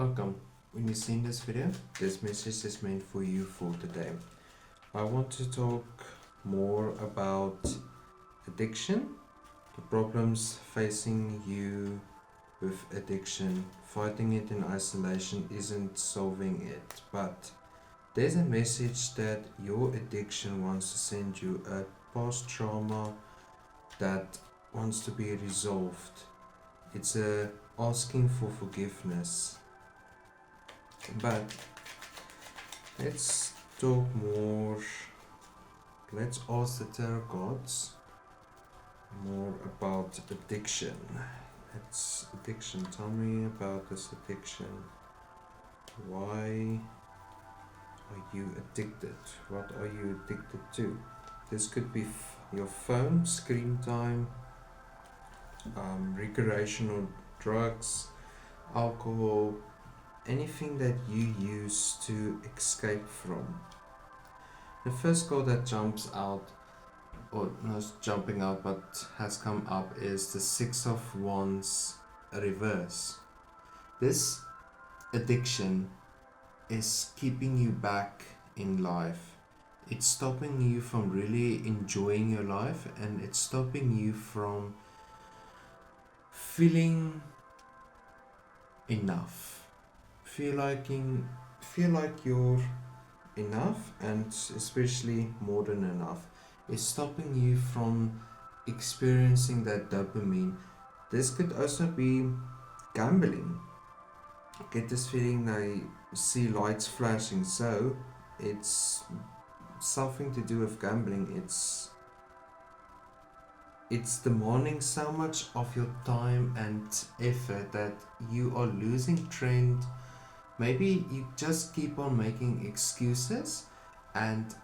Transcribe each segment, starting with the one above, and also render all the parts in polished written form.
Welcome. When you see this video, this message is meant for you for today. I want to talk more about addiction, the problems facing you with addiction. Fighting it in isolation isn't solving it, but there's a message that your addiction wants to send you, a past trauma that wants to be resolved. It's a asking for forgiveness. But let's talk more. Let's ask the tarot gods more about addiction. It's addiction. Tell me about this addiction. Why are you addicted? What are you addicted to? This could be your phone, screen time, recreational drugs, alcohol, anything that you use to escape from. The first card that jumps out, or not jumping out but has come up, is the Six of Wands reverse. This addiction is keeping you back in life. It's stopping you from really enjoying your life, and it's stopping you from feeling enough. Feel like you're enough, and especially more than enough. It's stopping you from experiencing that dopamine. This could also be gambling. Get this feeling I see lights flashing, so it's something to do with gambling. It's demanding so much of your time and effort that you are losing trend. Maybe you just keep on making excuses, and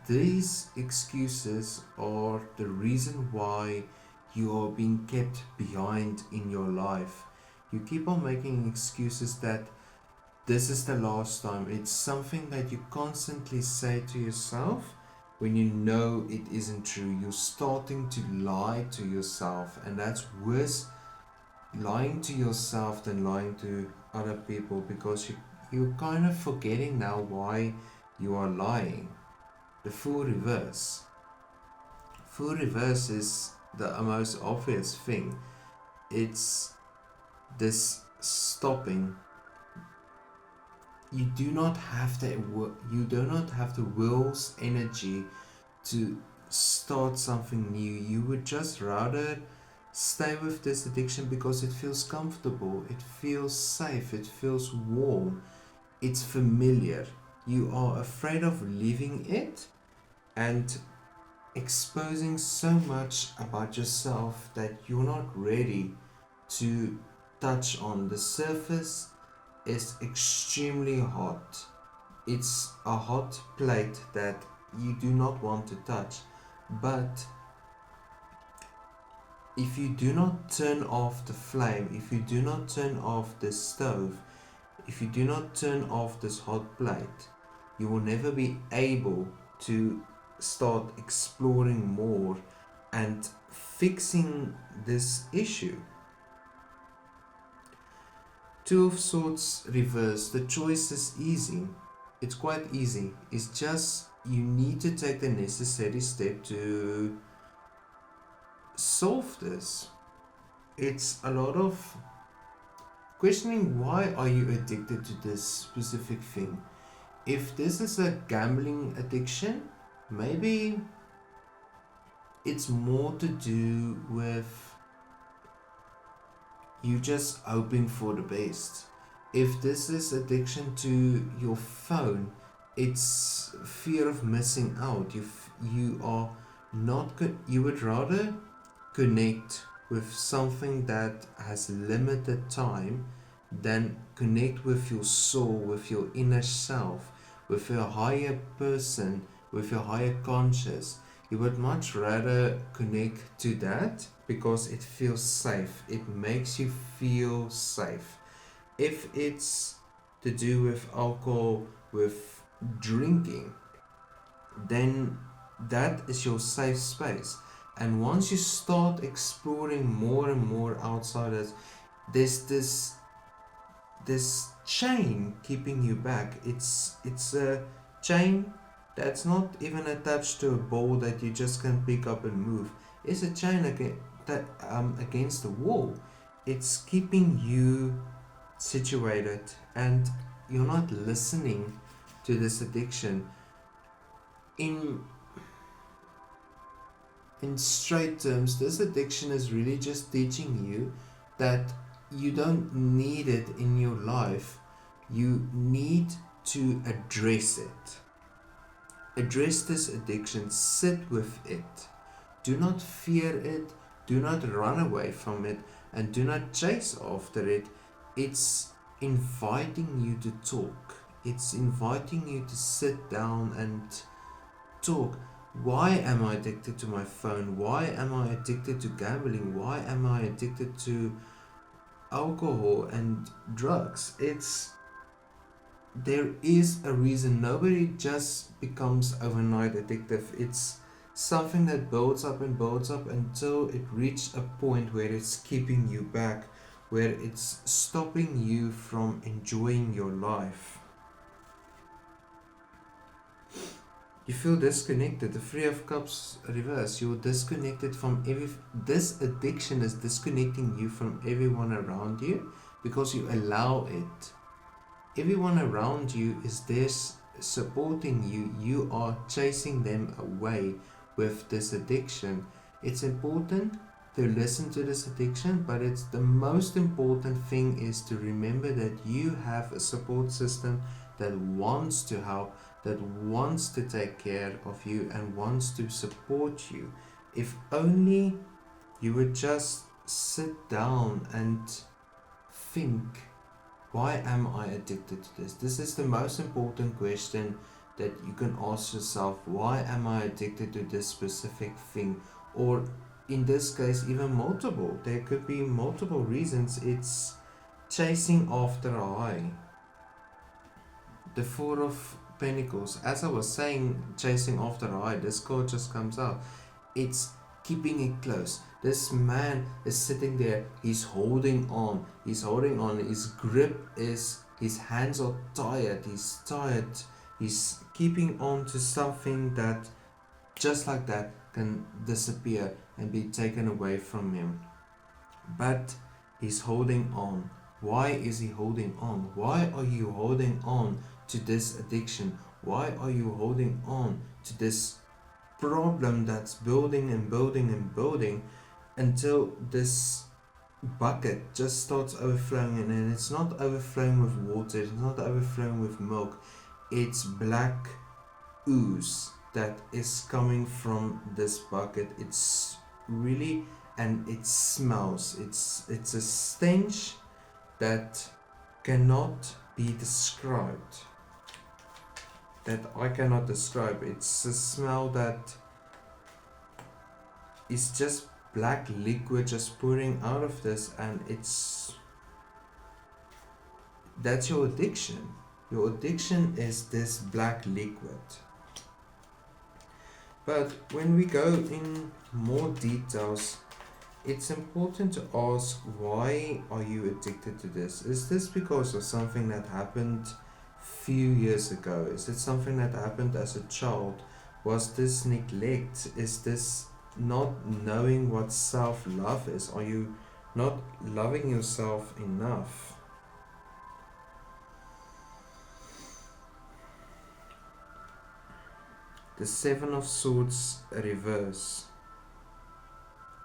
these excuses are the reason why you are being kept behind in your life. You keep on making excuses that this is the last time. It's something that you constantly say to yourself when you know it isn't true. You're starting to lie to yourself, and that's worse lying to yourself than lying to other people, because you're kind of forgetting now why you are lying. The Fool reverse. Fool reverse is the most obvious thing. It's this stopping. You do not have the will's energy to start something new. You would just rather stay with this addiction because it feels comfortable, it feels safe, it feels warm, it's familiar. You are afraid of leaving it and exposing so much about yourself that you're not ready to touch on. The surface is extremely hot. It's a hot plate that you do not want to touch. But if you do not turn off the flame, if you do not turn off the stove, if you do not turn off this hot plate, you will never be able to start exploring more and fixing this issue. Two of Swords reverse. The choice is easy. It's quite easy. It's just you need to take the necessary step to solve this. It's a lot of questioning, why are you addicted to this specific thing? If this is a gambling addiction, maybe it's more to do with you just hoping for the best. If this is addiction to your phone, it's fear of missing out. You are not good. You would rather connect with something that has limited time than connect with your soul, with your inner self, with your higher person, with your higher conscious. You would much rather connect to that because it feels safe. It makes you feel safe. If it's to do with alcohol, with drinking, then that is your safe space. And once you start exploring more and more outside it, there's this this chain keeping you back. It's a chain that's not even attached to a ball that you just can pick up and move. It's a chain against the wall. It's keeping you situated, and you're not listening to this addiction. In in straight terms, this addiction is really just teaching you that you don't need it in your life. You need to address it. Address this addiction, sit with it. Do not fear it, do not run away from it, and do not chase after it. It's inviting you to talk. It's inviting you to sit down and talk. Why am I addicted to my phone? Why am I addicted to gambling? Why am I addicted to alcohol and drugs? There is a reason. Nobody just becomes overnight addictive. It's something that builds up and builds up until it reaches a point where it's keeping you back, where it's stopping you from enjoying your life. You feel disconnected. The Three of Cups reverse. You're disconnected from this addiction is disconnecting you from everyone around you because you allow it. Everyone around you is there supporting you. You are chasing them away with this addiction. It's important to listen to this addiction, but it's the most important thing is to remember that you have a support system that wants to help, that wants to take care of you and wants to support you. If only you would just sit down and think, why am I addicted to this? This is the most important question that you can ask yourself. Why am I addicted to this specific thing? Or in this case, even multiple. There could be multiple reasons. It's chasing after a high. The Four of Pentacles. As I was saying, chasing after a high, this card just comes out. It's keeping it close. This man is sitting there, he's holding on, his grip is, his hands are tired, he's keeping on to something that just like that can disappear and be taken away from him. But he's holding on. Why is he holding on? Why are you holding on to this addiction? Why are you holding on to this problem that's building and building and building until this bucket just starts overflowing? And it's not overflowing with water, it's not overflowing with milk, it's black ooze that is coming from this bucket. It's really, and it smells, it's a stench that cannot be described, that I cannot describe. It's a smell that is just black liquid just pouring out of this, and that's your addiction. Your addiction is this black liquid. But when we go in more details, it's important to ask, why are you addicted to this? Is this because of something that happened few years ago? Is it something that happened as a child? Was this neglect? Is this not knowing what self-love is? Are you not loving yourself enough? The Seven of Swords reverse.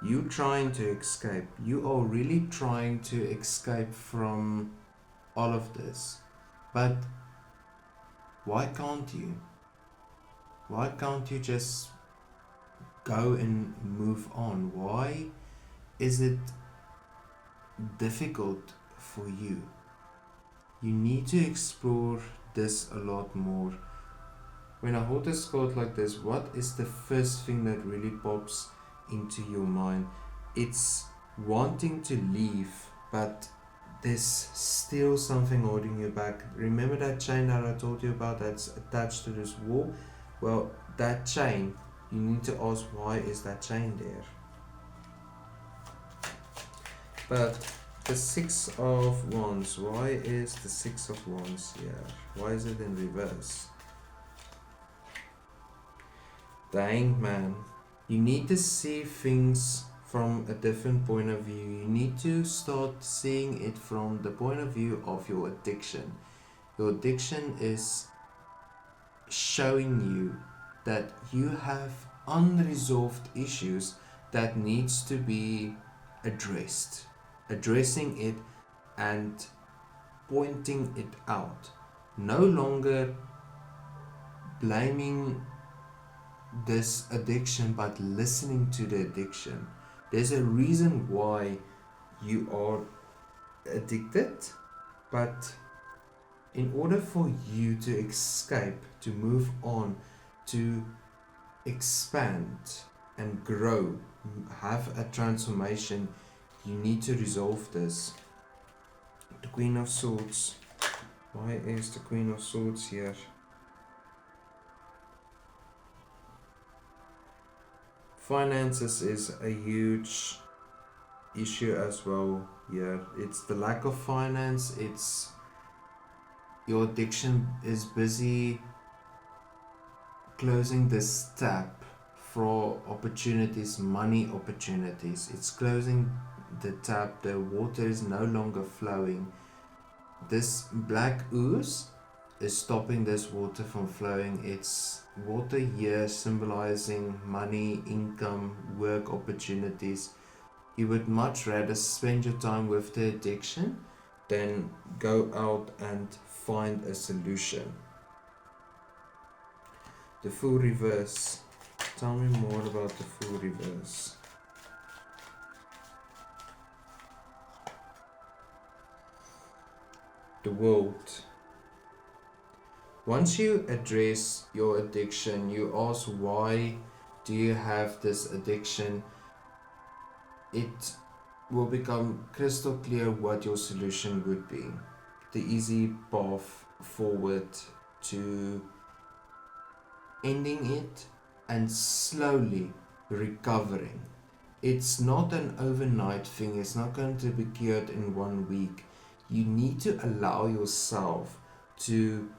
You trying to escape. You are really trying to escape from all of this. But why can't you? Why can't you just go and move on? Why is it difficult for you? You need to explore this a lot more. When I hold this card like this, what is the first thing that really pops into your mind? It's wanting to leave, but there's still something holding you back. Remember that chain that I told you about that's attached to this wall? Well, that chain, you need to ask, why is that chain there? But The Six of Wands. Why is the Six of Wands here? Why is it in reverse? The Hanged Man. You need to see things from a different point of view. You need to start seeing it from the point of view of your addiction. Your addiction is showing you that you have unresolved issues that needs to be addressed. Addressing it and pointing it out. No longer blaming this addiction but listening to the addiction. There's a reason why you are addicted, but in order for you to escape, to move on, to expand and grow, have a transformation, you need to resolve this. The Queen of Swords. Why is the Queen of Swords here? Finances is a huge issue as well here. It's the lack of finance, it's your addiction is busy closing this tap for opportunities, money opportunities. It's closing the tap, the water is no longer flowing. This black ooze is stopping this water from flowing. It's water here symbolizing money, income, work opportunities. You would much rather spend your time with the addiction than go out and find a solution. The Fool reverse. Tell me more about the Fool reverse. The World. Once you address your addiction, you ask why do you have this addiction, it will become crystal clear what your solution would be. The easy path forward to ending it and slowly recovering. It's not an overnight thing, it's not going to be cured in 1 week. You need to allow yourself to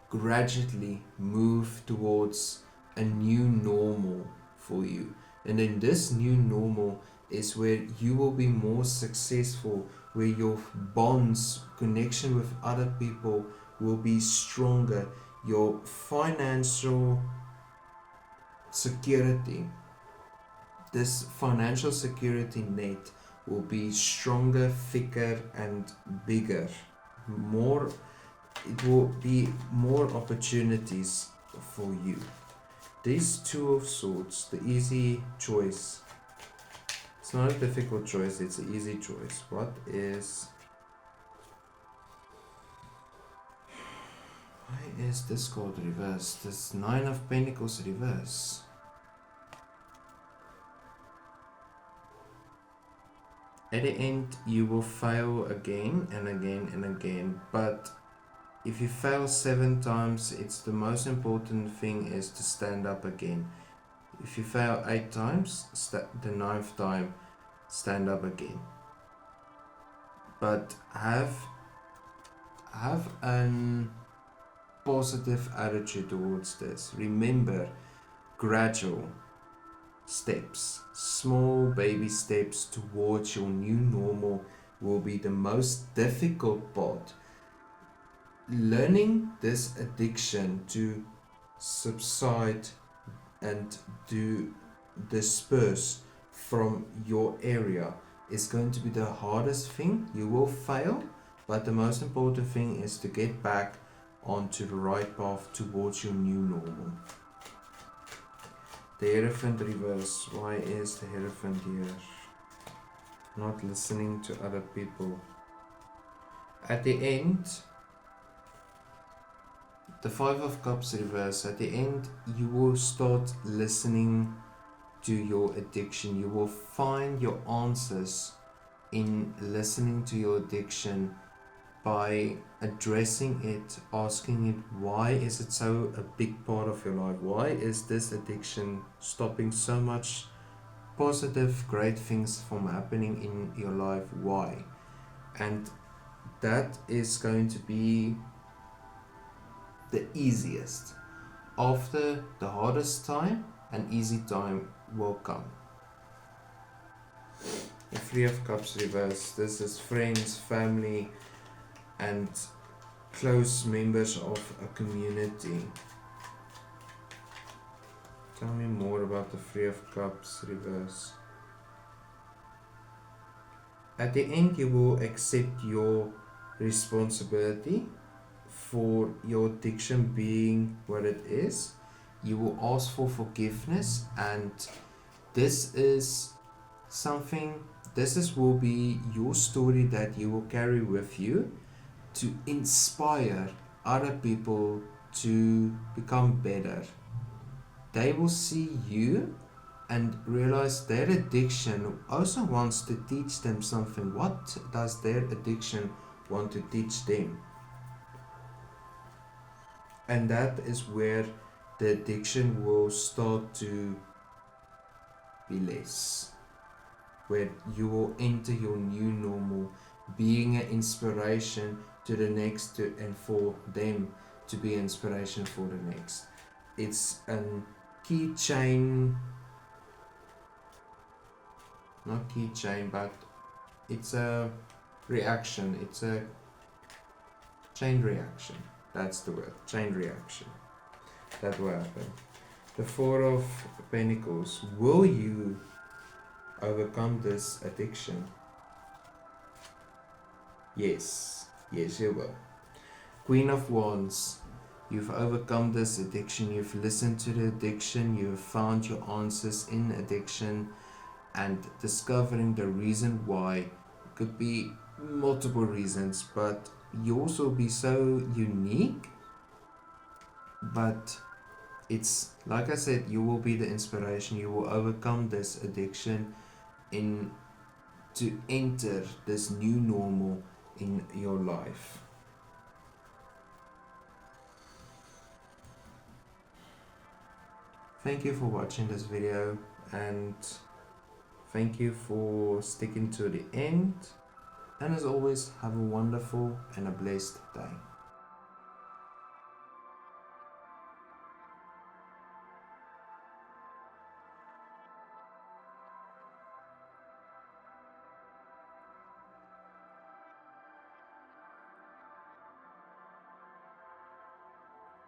gradually move towards a new normal for you. And then this new normal is where you will be more successful, where your bonds, connection with other people will be stronger, your financial security, this financial security net will be stronger, thicker and bigger. It will be more opportunities for you. These Two of Swords, the easy choice. It's not a difficult choice, it's an easy choice. What is... Why is this card reversed? This Nine of Pentacles reverse. At the end, you will fail again and again and again, but if you fail 7 times, it's the most important thing is to stand up again. If you fail 8 times, the 9th time, stand up again. But have an positive attitude towards this. Remember, gradual steps, small baby steps towards your new normal will be the most difficult part. Learning this addiction to subside and to disperse from your area is going to be the hardest thing. You will fail, but the most important thing is to get back onto the right path towards your new normal. The Hierophant reverse. Why is the Hierophant here? Not listening to other people. At the end, the Five of Cups reverse. At the end, you will start listening to your addiction. You will find your answers in listening to your addiction by addressing it, asking it, why is it so a big part of your life? Why is this addiction stopping so much positive, great things from happening in your life. Why? And that is going to be the easiest. After the hardest time, an easy time will come. The Three of Cups reverse. This is friends, family, and close members of a community. Tell me more about the Three of Cups reverse. At the end, you will accept your responsibility for your addiction being what it is. You will ask for forgiveness, and this is something, will be your story that you will carry with you to inspire other people to become better. They will see you and realize their addiction also wants to teach them something. What does their addiction want to teach them? And that is where the addiction will start to be less, where you will enter your new normal, being an inspiration to the next, and for them to be inspiration for the next. It's a keychain, not keychain, but it's a reaction. It's a chain reaction. That's the word, chain reaction. That will happen. The Four of Pentacles. Will you overcome this addiction? Yes, yes you will. Queen of Wands. You've overcome this addiction. You've listened to the addiction. You've found your answers in addiction, and discovering the reason why. Could be multiple reasons, but yours will be so unique. But it's like I said, you will be the inspiration. You will overcome this addiction to enter this new normal in your life. Thank you for watching this video, and thank you for sticking to the end. And as always, have a wonderful and a blessed day.